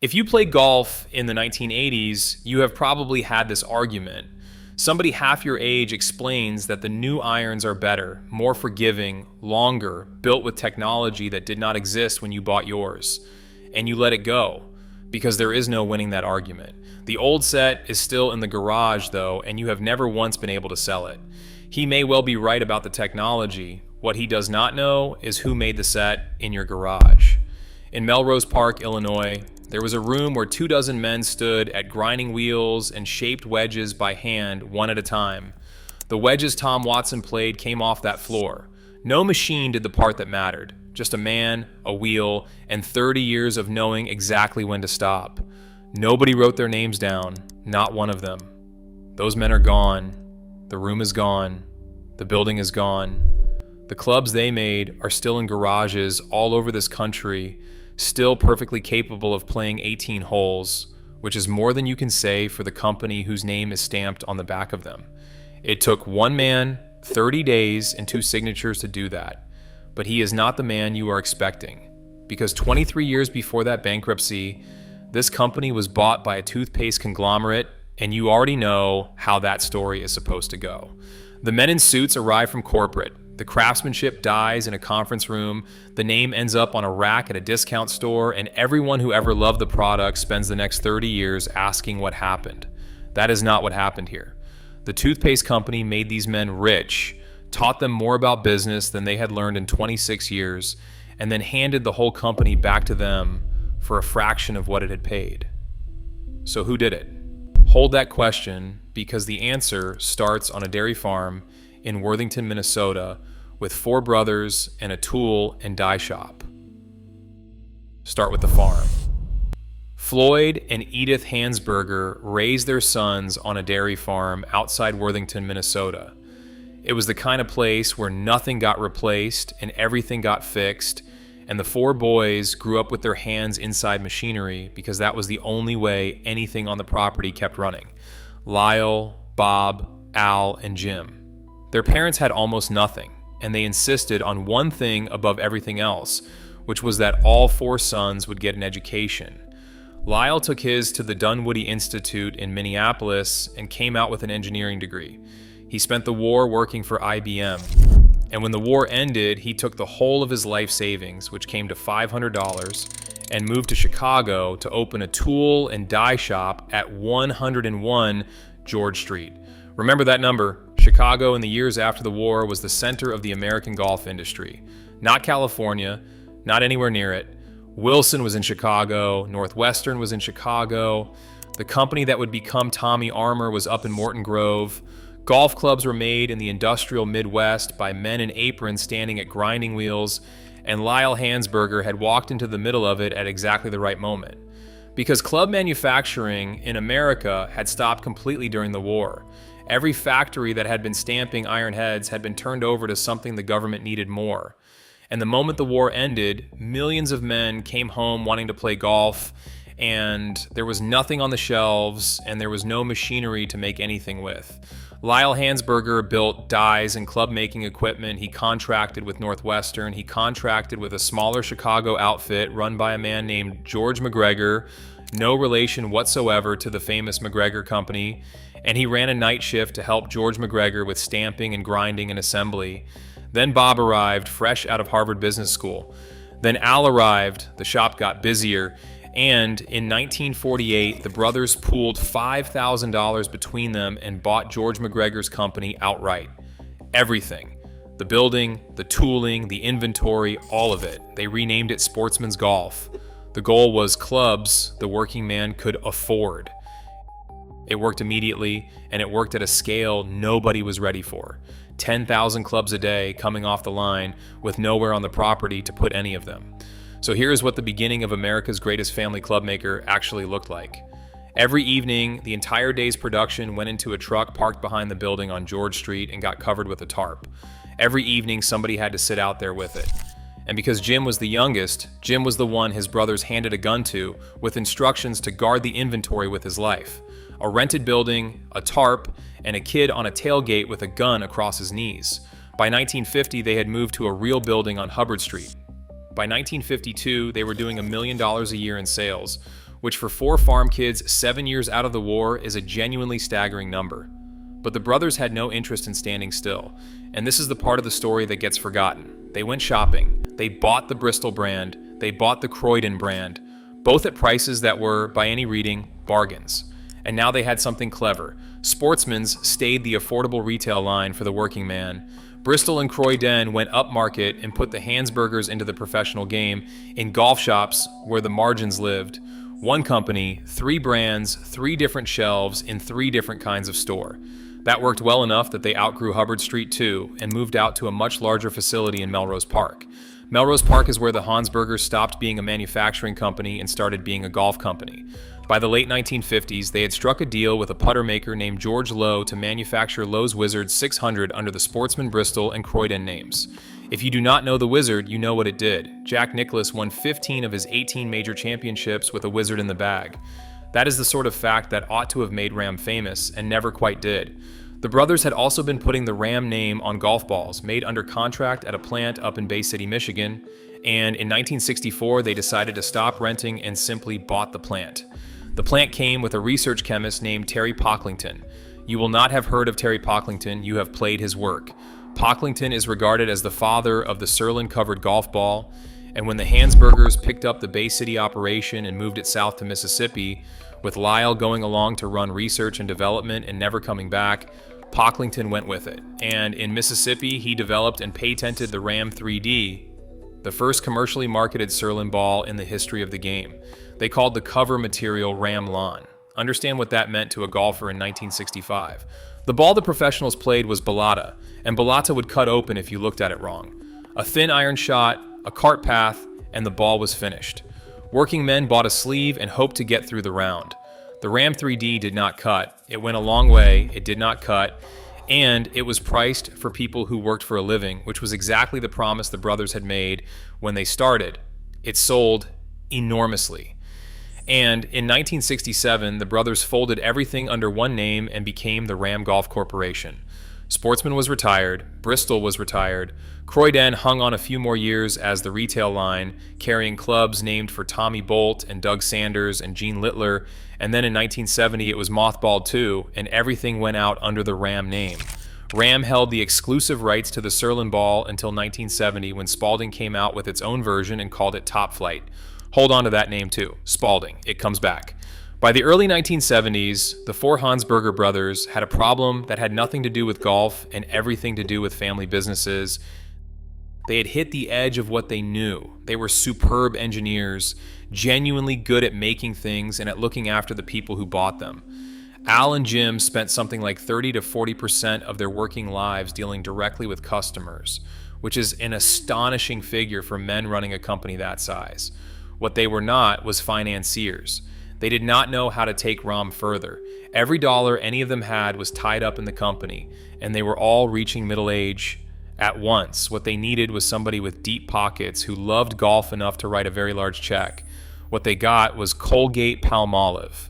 If you played golf in the 1980s, you have probably had this argument. Somebody half your age explains that the new irons are better, more forgiving, longer, built with technology that did not exist when you bought yours. And you let it go, because there is no winning that argument. The old set is still in the garage though, and you have never once been able to sell it. He may well be right about the technology. What he does not know is who made the set in your garage. In Melrose Park, Illinois, there was a room where 24 men stood at grinding wheels and shaped wedges by hand, one at a time. The wedges Tom Watson played came off that floor. No machine did the part that mattered. Just a man, a wheel, and 30 years of knowing exactly when to stop. Nobody wrote their names down, not one of them. Those men are gone. The room is gone. The building is gone. The clubs they made are still in garages all over this country, still perfectly capable of playing 18 holes, which is more than you can say for the company whose name is stamped on the back of them. It took one man, 30 days, and 2 signatures to do that. But he is not the man you are expecting, because 23 years before that bankruptcy, this company was bought by a toothpaste conglomerate, and you already know how that story is supposed to go. The men in suits arrive from corporate. The craftsmanship dies in a conference room, the name ends up on a rack at a discount store, and everyone who ever loved the product spends the next 30 years asking what happened. That is not what happened here. The toothpaste company made these men rich, taught them more about business than they had learned in 26 years, and then handed the whole company back to them for a fraction of what it had paid. So who did it? Hold that question, because the answer starts on a dairy farm in Worthington, Minnesota, with 4 brothers and a tool and die shop. Start with the farm. Floyd and Edith Hansberger raised their sons on a dairy farm outside Worthington, Minnesota. It was the kind of place where nothing got replaced and everything got fixed, and the 4 boys grew up with their hands inside machinery because that was the only way anything on the property kept running. Lyle, Bob, Al, and Jim. Their parents had almost nothing, and they insisted on one thing above everything else, which was that all 4 sons would get an education. Lyle took his to the Dunwoody Institute in Minneapolis and came out with an engineering degree. He spent the war working for IBM, and when the war ended, he took the whole of his life savings, which came to $500, and moved to Chicago to open a tool and die shop at 101 George Street. Remember that number. Chicago in the years after the war was the center of the American golf industry. Not California, not anywhere near it. Wilson was in Chicago, Northwestern was in Chicago. The company that would become Tommy Armour was up in Morton Grove. Golf clubs were made in the industrial Midwest by men in aprons standing at grinding wheels, and Lyle Hansberger had walked into the middle of it at exactly the right moment. Because club manufacturing in America had stopped completely during the war. Every factory that had been stamping iron heads had been turned over to something the government needed more. And the moment the war ended, millions of men came home wanting to play golf, and there was nothing on the shelves, and there was no machinery to make anything with. Lyle Hansberger built dies and club making equipment. He contracted with Northwestern. He contracted with a smaller Chicago outfit run by a man named George McGregor, no relation whatsoever to the famous McGregor Company, and he ran a night shift to help George McGregor with stamping and grinding and assembly. Then Bob arrived, fresh out of Harvard Business School. Then Al arrived, the shop got busier, and in 1948, the brothers pooled $5,000 between them and bought George McGregor's company outright. Everything. The building, the tooling, the inventory, all of it. They renamed it Sportsman's Golf. The goal was clubs the working man could afford. It worked immediately, and it worked at a scale nobody was ready for. 10,000 clubs a day coming off the line with nowhere on the property to put any of them. So here's what the beginning of America's greatest family clubmaker actually looked like. Every evening, the entire day's production went into a truck parked behind the building on George Street and got covered with a tarp. Every evening, somebody had to sit out there with it. And because Jim was the youngest, Jim was the one his brothers handed a gun to with instructions to guard the inventory with his life. A rented building, a tarp, and a kid on a tailgate with a gun across his knees. By 1950, they had moved to a real building on Hubbard Street. By 1952, they were doing $1 million a year in sales, which for 4 farm kids 7 years out of the war is a genuinely staggering number. But the brothers had no interest in standing still, and this is the part of the story that gets forgotten. They went shopping. They bought the Bristol brand. They bought the Croydon brand, both at prices that were, by any reading, bargains. And now they had something clever. Sportsman's stayed the affordable retail line for the working man. Bristol and Croydon went upmarket and put the Hansburgers into the professional game in golf shops where the margins lived. One company, 3 brands, 3 different shelves in 3 different kinds of store. That worked well enough that they outgrew Hubbard Street too and moved out to a much larger facility in Melrose Park. Melrose Park is where the Hansburgers stopped being a manufacturing company and started being a golf company. By the late 1950s, they had struck a deal with a putter maker named George Lowe to manufacture Lowe's Wizard 600 under the Sportsman Bristol and Croydon names. If you do not know the Wizard, you know what it did. Jack Nicklaus won 15 of his 18 major championships with a Wizard in the bag. That is the sort of fact that ought to have made Ram famous, and never quite did. The brothers had also been putting the Ram name on golf balls, made under contract at a plant up in Bay City, Michigan, and in 1964 they decided to stop renting and simply bought the plant. The plant came with a research chemist named Terry Pocklington. You will not have heard of Terry Pocklington, you have played his work. Pocklington is regarded as the father of the Surlyn-covered golf ball, and when the Hansburgers picked up the Bay City operation and moved it south to Mississippi, with Lyle going along to run research and development and never coming back, Pocklington went with it. And in Mississippi, he developed and patented the Ram 3D, the first commercially marketed Surlyn ball in the history of the game. They called the cover material Ram Lawn. Understand what that meant to a golfer in 1965. The ball the professionals played was balata, and balata would cut open if you looked at it wrong. A thin iron shot, a cart path, and the ball was finished. Working men bought a sleeve and hoped to get through the round. The Ram 3D did not cut. It went a long way, it did not cut, and it was priced for people who worked for a living, which was exactly the promise the brothers had made when they started. It sold enormously. And in 1967, the brothers folded everything under one name and became the Ram Golf Corporation. Sportsman was retired, Bristol was retired, Croydon hung on a few more years as the retail line, carrying clubs named for Tommy Bolt and Doug Sanders and Gene Littler, and then in 1970 it was mothballed too, and everything went out under the Ram name. Ram held the exclusive rights to the Surlyn ball until 1970 when Spalding came out with its own version and called it Top Flight. Hold on to that name too, Spalding, it comes back. By the early 1970s, the 4 Hansburger brothers had a problem that had nothing to do with golf and everything to do with family businesses. They had hit the edge of what they knew. They were superb engineers, genuinely good at making things and at looking after the people who bought them. Al and Jim spent something like 30 to 40% of their working lives dealing directly with customers, which is an astonishing figure for men running a company that size. What they were not was financiers. They did not know how to take Ram further. Every dollar any of them had was tied up in the company, and they were all reaching middle age at once. What they needed was somebody with deep pockets who loved golf enough to write a very large check. What they got was Colgate Palmolive.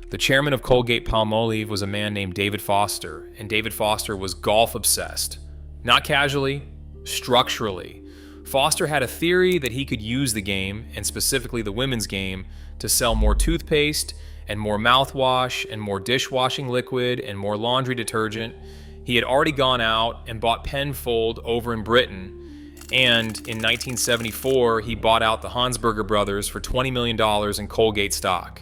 The chairman of Colgate Palmolive was a man named David Foster, and David Foster was golf obsessed. Not casually, structurally. Foster had a theory that he could use the game, and specifically the women's game, to sell more toothpaste and more mouthwash and more dishwashing liquid and more laundry detergent. He had already gone out and bought Penfold over in Britain, and in 1974 he bought out the Hansburger brothers for $20 million in Colgate stock.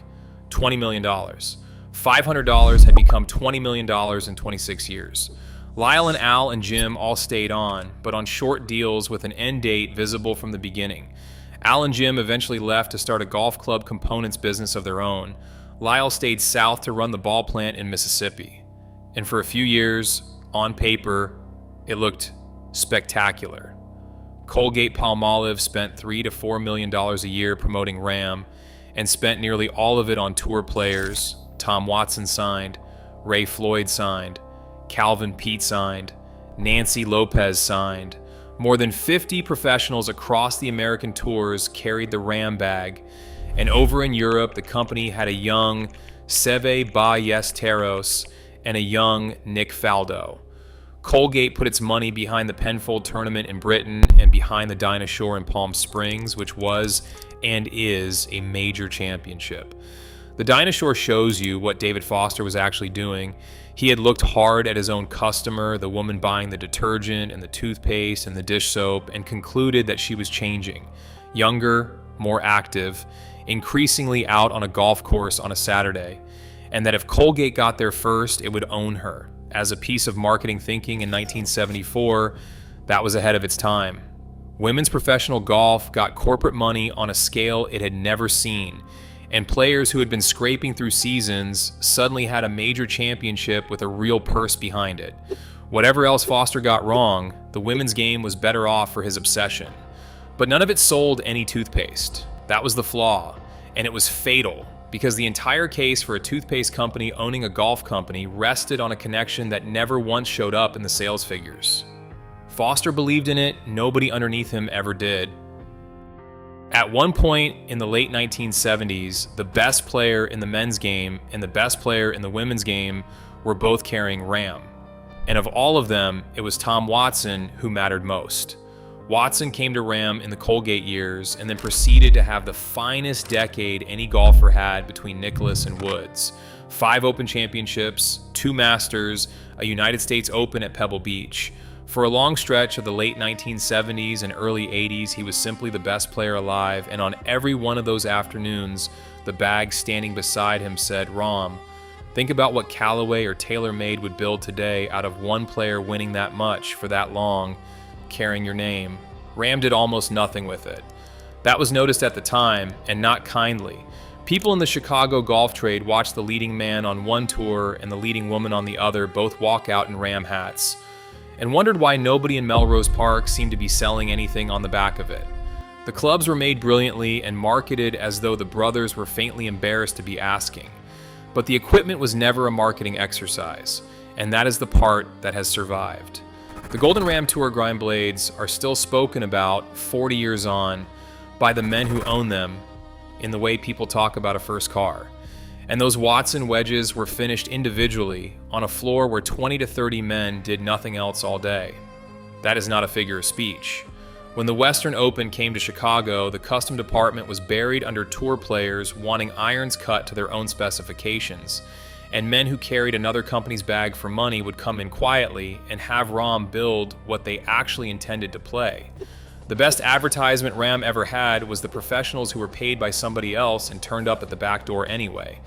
$20 million. $500 had become $20 million in 26 years. Lyle and Al and Jim all stayed on, but on short deals with an end date visible from the beginning. Al and Jim eventually left to start a golf club components business of their own. Lyle stayed south to run the ball plant in Mississippi. And for a few years, on paper, it looked spectacular. Colgate Palmolive spent $3 to $4 million a year promoting Ram and spent nearly all of it on tour players. Tom Watson signed, Ray Floyd signed, Calvin Peete signed, Nancy Lopez signed. More than 50 professionals across the American tours carried the Ram bag, and over in Europe, the company had a young Seve Ballesteros and a young Nick Faldo. Colgate put its money behind the Penfold tournament in Britain and behind the Dinah Shore in Palm Springs, which was and is a major championship. The dinosaur shows you what David Foster was actually doing. He had looked hard at his own customer, the woman buying the detergent and the toothpaste and the dish soap, and concluded that she was changing. Younger, more active, increasingly out on a golf course on a Saturday, and that if Colgate got there first, it would own her. As a piece of marketing thinking in 1974, that was ahead of its time. Women's professional golf got corporate money on a scale it had never seen, and players who had been scraping through seasons suddenly had a major championship with a real purse behind it. Whatever else Foster got wrong, the women's game was better off for his obsession. But none of it sold any toothpaste. That was the flaw, and it was fatal, because the entire case for a toothpaste company owning a golf company rested on a connection that never once showed up in the sales figures. Foster believed in it, nobody underneath him ever did. At one point in the late 1970s, the best player in the men's game and the best player in the women's game were both carrying Ram. And of all of them, it was Tom Watson who mattered most. Watson came to Ram in the Colgate years and then proceeded to have the finest decade any golfer had between Nicklaus and Woods. 5 Open Championships, 2 Masters, a United States Open at Pebble Beach. For a long stretch of the late 1970s and early 80s, he was simply the best player alive, and on every one of those afternoons, the bag standing beside him said, "Ram, think about what Callaway or TaylorMade would build today out of one player winning that much for that long, carrying your name." Ram did almost nothing with it. That was noticed at the time, and not kindly. People in the Chicago golf trade watched the leading man on one tour and the leading woman on the other both walk out in Ram hats, and wondered why nobody in Melrose Park seemed to be selling anything on the back of it. The clubs were made brilliantly and marketed as though the brothers were faintly embarrassed to be asking. But the equipment was never a marketing exercise, and that is the part that has survived. The Golden Ram Tour grind blades are still spoken about 40 years on by the men who own them in the way people talk about a first car. And those Watson wedges were finished individually on a floor where 20 to 30 men did nothing else all day. That is not a figure of speech. When the Western Open came to Chicago, the custom department was buried under tour players wanting irons cut to their own specifications, and men who carried another company's bag for money would come in quietly and have Ram build what they actually intended to play. The best advertisement Ram ever had was the professionals who were paid by somebody else and turned up at the back door anyway.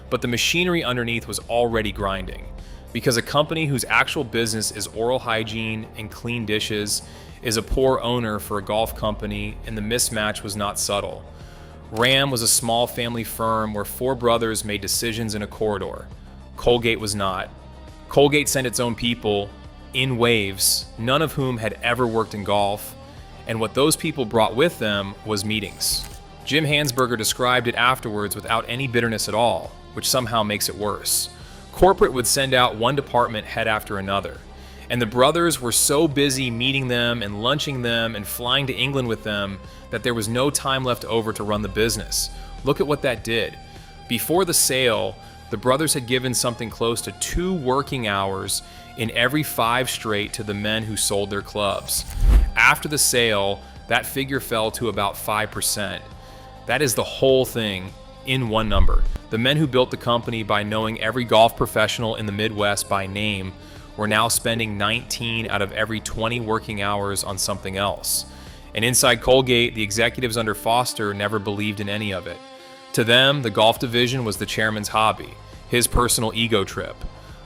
But the machinery underneath was already grinding, because a company whose actual business is oral hygiene and clean dishes is a poor owner for a golf company, and the mismatch was not subtle. Ram was a small family firm where 4 brothers made decisions in a corridor. Colgate was not. Colgate sent its own people in waves, none of whom had ever worked in golf, and what those people brought with them was meetings. Jim Hansberger described it afterwards without any bitterness at all, which somehow makes it worse. Corporate would send out one department head after another, and the brothers were so busy meeting them and lunching them and flying to England with them that there was no time left over to run the business. Look at what that did. Before the sale, the brothers had given something close to 2 working hours in every 5 straight to the men who sold their clubs. After the sale, that figure fell to about 5%. That is the whole thing in one number. The men who built the company by knowing every golf professional in the Midwest by name were now spending 19 out of every 20 working hours on something else. And inside Colgate, the executives under Foster never believed in any of it. To them, the golf division was the chairman's hobby, his personal ego trip,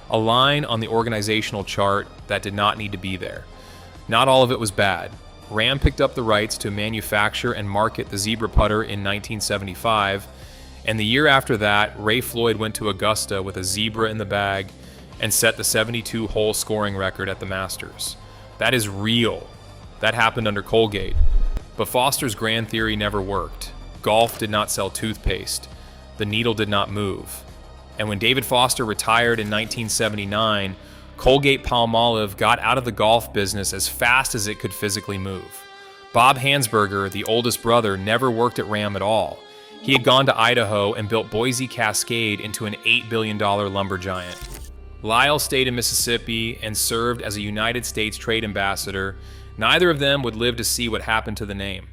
a line on the organizational chart that did not need to be there. Not all of it was bad. Ram picked up the rights to manufacture and market the Zebra putter in 1975, and the year after that, Ray Floyd went to Augusta with a Zebra in the bag and set the 72-hole scoring record at the Masters. That is real. That happened under Colgate. But Foster's grand theory never worked. Golf did not sell toothpaste. The needle did not move. And when David Foster retired in 1979, Colgate-Palmolive got out of the golf business as fast as it could physically move. Bob Hansberger, the oldest brother, never worked at Ram at all. He had gone to Idaho and built Boise Cascade into an $8 billion lumber giant. Lyle stayed in Mississippi and served as a United States trade ambassador. Neither of them would live to see what happened to the name.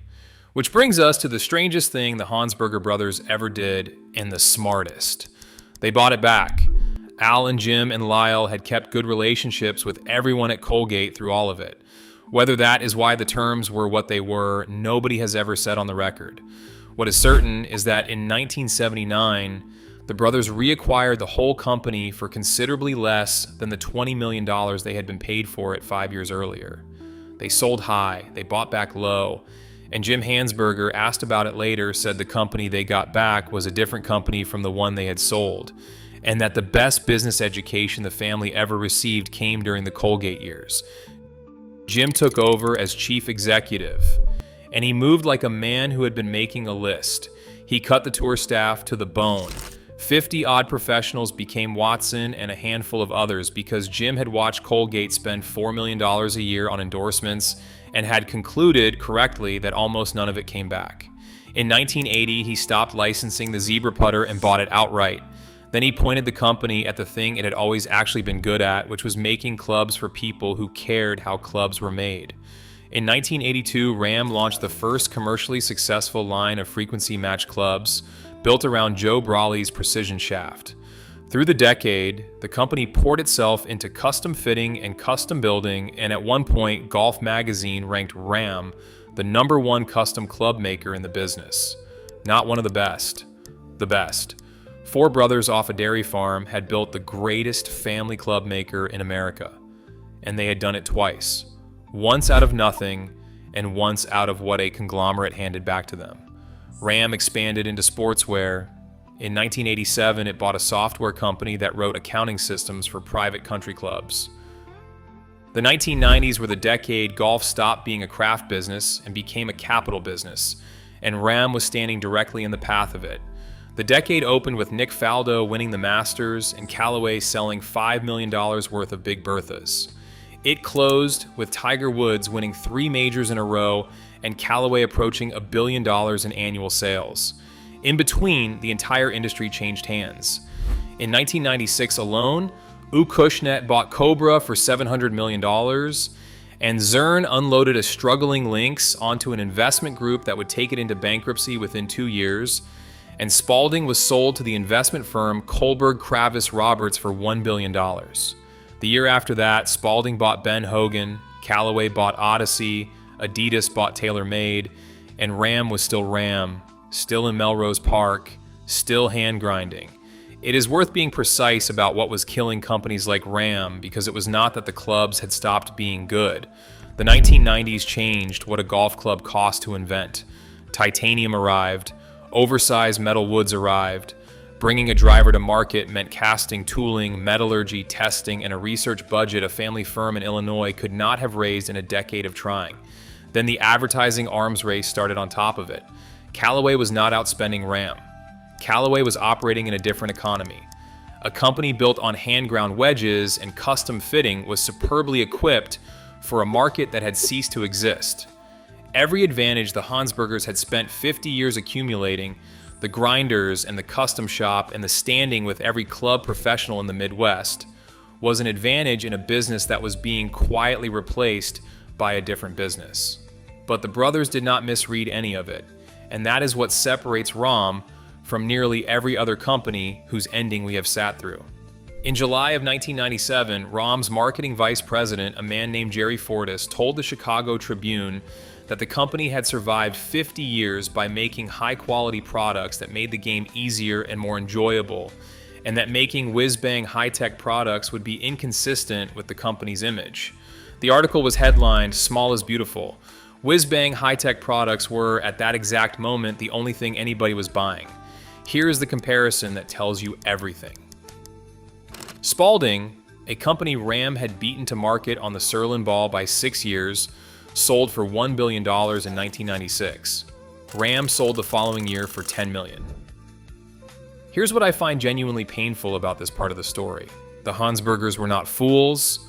Which brings us to the strangest thing the Hansberger brothers ever did, and the smartest. They bought it back. Al and Jim and Lyle had kept good relationships with everyone at Colgate through all of it. Whether that is why the terms were what they were, nobody has ever said on the record. What is certain is that in 1979, the brothers reacquired the whole company for considerably less than the $20 million they had been paid for it 5 years earlier. They sold high, they bought back low, and Jim Hansberger, asked about it later, said the company they got back was a different company from the one they had sold, and that the best business education the family ever received came during the Colgate years. Jim took over as chief executive, and he moved like a man who had been making a list. He cut the tour staff to the bone. 50-odd professionals became Watson and a handful of others because Jim had watched Colgate spend $4 million a year on endorsements and had concluded correctly that almost none of it came back. In 1980, he stopped licensing the zebra putter and bought it outright. Then he pointed the company at the thing it had always actually been good at, which was making clubs for people who cared how clubs were made. In 1982, Ram launched the first commercially successful line of frequency match clubs, built around Joe Brawley's precision shaft. Through the decade, the company poured itself into custom fitting and custom building, and at one point, Golf Magazine ranked Ram the #1 custom club maker in the business. Not one of the best, the best. Four brothers off a dairy farm had built the greatest family club maker in America, and they had done it twice. Once out of nothing, and once out of what a conglomerate handed back to them. Ram expanded into sportswear. In 1987, it bought a software company that wrote accounting systems for private country clubs. The 1990s were the decade golf stopped being a craft business and became a capital business, and Ram was standing directly in the path of it. The decade opened with Nick Faldo winning the Masters and Callaway selling $5 million worth of Big Berthas. It closed with Tiger Woods winning 3 majors in a row and Callaway approaching $1 billion in annual sales. In between, the entire industry changed hands. In 1996 alone, Acushnet bought Cobra for $700 million, and Zurn unloaded a struggling Lynx onto an investment group that would take it into bankruptcy within 2 years, and Spalding was sold to the investment firm Kohlberg Kravis Roberts for $1 billion. The year after that, Spalding bought Ben Hogan, Callaway bought Odyssey, Adidas bought TaylorMade, and Ram was still Ram, still in Melrose Park, still hand grinding. It is worth being precise about what was killing companies like Ram, because it was not that the clubs had stopped being good. The 1990s changed what a golf club cost to invent. Titanium arrived, oversized metal woods arrived. Bringing a driver to market meant casting, tooling, metallurgy, testing, and a research budget a family firm in Illinois could not have raised in a decade of trying. Then the advertising arms race started on top of it. Callaway was not outspending Ram. Callaway was operating in a different economy. A company built on hand-ground wedges and custom fitting was superbly equipped for a market that had ceased to exist. Every advantage the Hansbergers had spent 50 years accumulating, the grinders and the custom shop and the standing with every club professional in the Midwest, was an advantage in a business that was being quietly replaced by a different business. But the brothers did not misread any of it, and that is what separates Ram from nearly every other company whose ending we have sat through. In July of 1997, Ram's marketing vice president, a man named Jerry Fortis, told the Chicago Tribune that the company had survived 50 years by making high-quality products that made the game easier and more enjoyable, and that making whiz-bang high-tech products would be inconsistent with the company's image. The article was headlined, "Small is Beautiful." Whiz-bang high-tech products were, at that exact moment, the only thing anybody was buying. Here is the comparison that tells you everything. Spalding, a company Ram had beaten to market on the Sirlin ball by 6 years, sold for $1 billion in 1996. Ram sold the following year for $10 million. Here's what I find genuinely painful about this part of the story. The Hansbergers were not fools,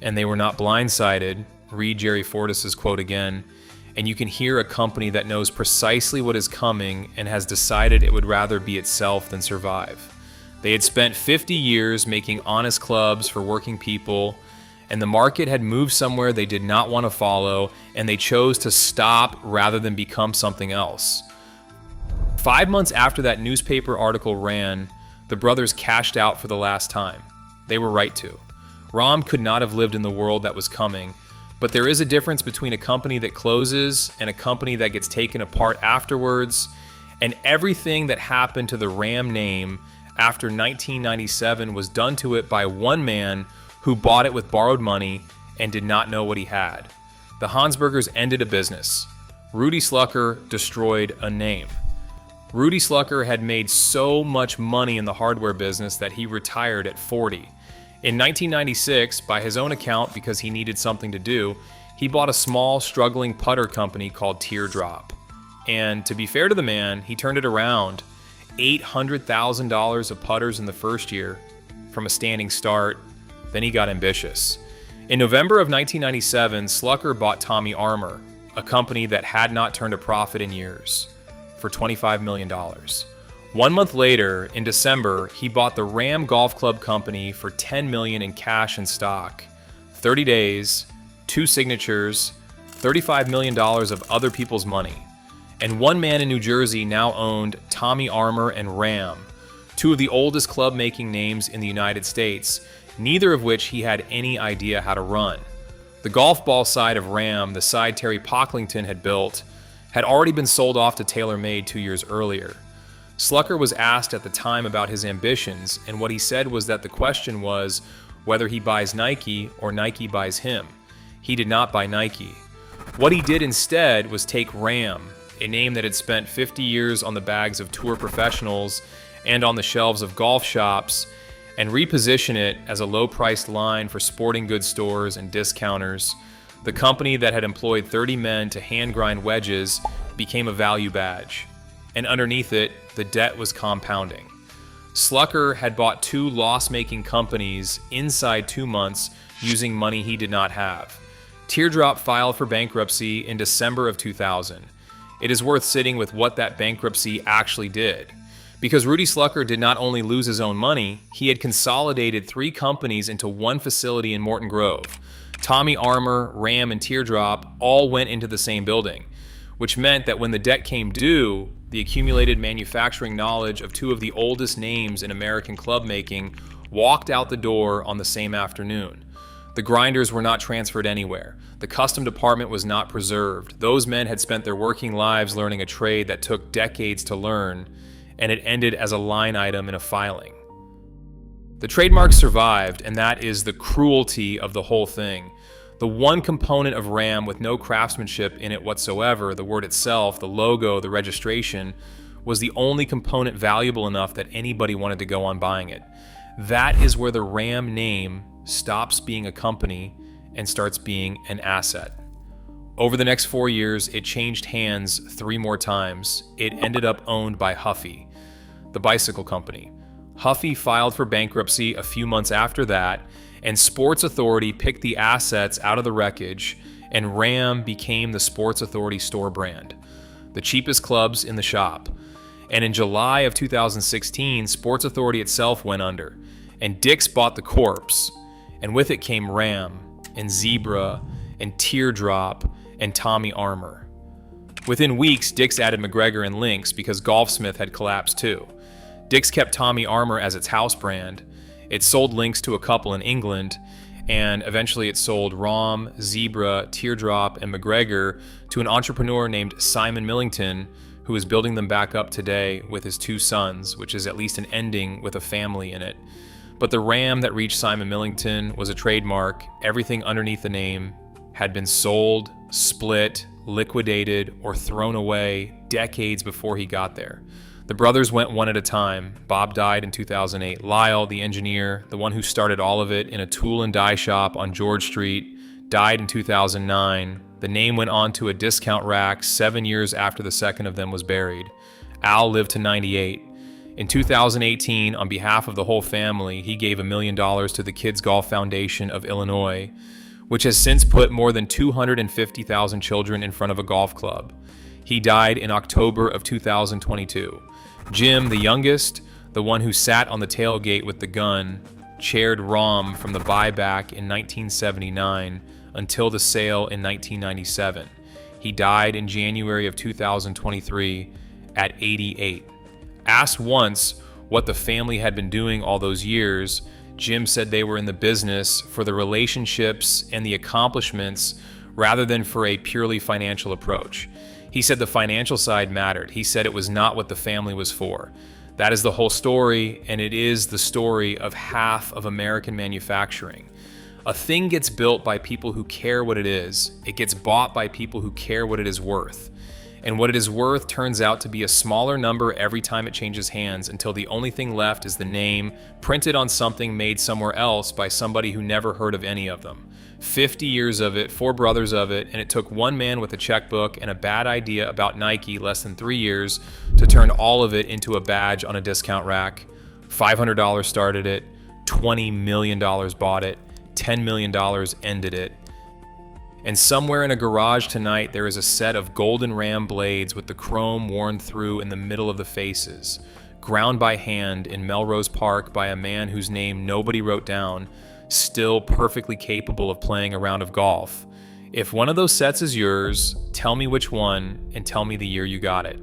and they were not blindsided. Read Jerry Fortis's quote again, and you can hear a company that knows precisely what is coming and has decided it would rather be itself than survive. They had spent 50 years making honest clubs for working people, and the market had moved somewhere they did not want to follow, and they chose to stop rather than become something else. 5 months after that newspaper article ran, the brothers cashed out for the last time. They were right to. Ram could not have lived in the world that was coming, but there is a difference between a company that closes and a company that gets taken apart afterwards, and everything that happened to the Ram name after 1997 was done to it by one man who bought it with borrowed money and did not know what he had. The Hansburgers ended a business. Rudy Slucker destroyed a name. Rudy Slucker had made so much money in the hardware business that he retired at 40. In 1996, by his own account, because he needed something to do, he bought a small, struggling putter company called Teardrop. And to be fair to the man, he turned it around. $800,000 of putters in the first year from a standing start. Then he got ambitious. In November of 1997, Slucker bought Tommy Armour, a company that had not turned a profit in years, for $25 million. 1 month later, in December, he bought the Ram Golf Club Company for $10 million in cash and stock. 30 days, 2 signatures, $35 million of other people's money. And one man in New Jersey now owned Tommy Armour and Ram, two of the oldest club-making names in the United States, neither of which he had any idea how to run. The golf ball side of Ram, the side Terry Pocklington had built, had already been sold off to TaylorMade 2 years earlier. Slucker was asked at the time about his ambitions, and what he said was that the question was whether he buys Nike or Nike buys him. He did not buy Nike. What he did instead was take Ram, a name that had spent 50 years on the bags of tour professionals and on the shelves of golf shops, and reposition it as a low-priced line for sporting goods stores and discounters. The company that had employed 30 men to hand-grind wedges became a value badge, and underneath it, the debt was compounding. Slucker had bought 2 loss-making companies inside 2 months using money he did not have. Teardrop filed for bankruptcy in December of 2000. It is worth sitting with what that bankruptcy actually did. Because Rudy Slucker did not only lose his own money, he had consolidated 3 companies into one facility in Morton Grove. Tommy Armour, Ram, and Teardrop all went into the same building, which meant that when the debt came due, the accumulated manufacturing knowledge of 2 of the oldest names in American club making walked out the door on the same afternoon. The grinders were not transferred anywhere. The custom department was not preserved. Those men had spent their working lives learning a trade that took decades to learn, and it ended as a line item in a filing. The trademark survived, and that is the cruelty of the whole thing. The one component of Ram with no craftsmanship in it whatsoever, the word itself, the logo, the registration, was the only component valuable enough that anybody wanted to go on buying it. That is where the Ram name stops being a company and starts being an asset. Over the next 4 years, it changed hands 3 more times. It ended up owned by Huffy, the bicycle company. Huffy filed for bankruptcy a few months after that, and Sports Authority picked the assets out of the wreckage, and Ram became the Sports Authority store brand, the cheapest clubs in the shop. And in July of 2016, Sports Authority itself went under, and Dick's bought the corpse, and with it came Ram, and Zebra, and Teardrop, and Tommy Armour. Within weeks, Dick's added McGregor and Lynx because Golfsmith had collapsed too. Dick's kept Tommy Armour as its house brand. It sold Lynx to a couple in England, and eventually it sold Ram, Zebra, Teardrop, and McGregor to an entrepreneur named Simon Millington, who is building them back up today with his 2 sons, which is at least an ending with a family in it. But the Ram that reached Simon Millington was a trademark. Everything underneath the name had been sold, split, liquidated, or thrown away decades before he got there. The brothers went one at a time. Bob died in 2008. Lyle, the engineer, the one who started all of it in a tool and die shop on George Street, died in 2009. The name went on to a discount rack 7 years after the second of them was buried. Al lived to 98. In 2018, on behalf of the whole family, he gave $1 million to the Kids Golf Foundation of Illinois, which has since put more than 250,000 children in front of a golf club. He died in October of 2022. Jim, the youngest, the one who sat on the tailgate with the gun, chaired Rahm from the buyback in 1979 until the sale in 1997. He died in January of 2023 at 88. Asked once what the family had been doing all those years, Jim said they were in the business for the relationships and the accomplishments rather than for a purely financial approach. He said the financial side mattered. He said it was not what the family was for. That is the whole story, and it is the story of half of American manufacturing. A thing gets built by people who care what it is. It gets bought by people who care what it is worth. And what it is worth turns out to be a smaller number every time it changes hands until the only thing left is the name printed on something made somewhere else by somebody who never heard of any of them. 50 years of it, 4 brothers of it, and it took one man with a checkbook and a bad idea about Nike less than 3 years to turn all of it into a badge on a discount rack. $500 started it, $20 million bought it, $10 million ended it. And somewhere in a garage tonight, there is a set of golden ram blades with the chrome worn through in the middle of the faces, ground by hand in Melrose Park by a man whose name nobody wrote down, still perfectly capable of playing a round of golf. If one of those sets is yours, tell me which one and tell me the year you got it.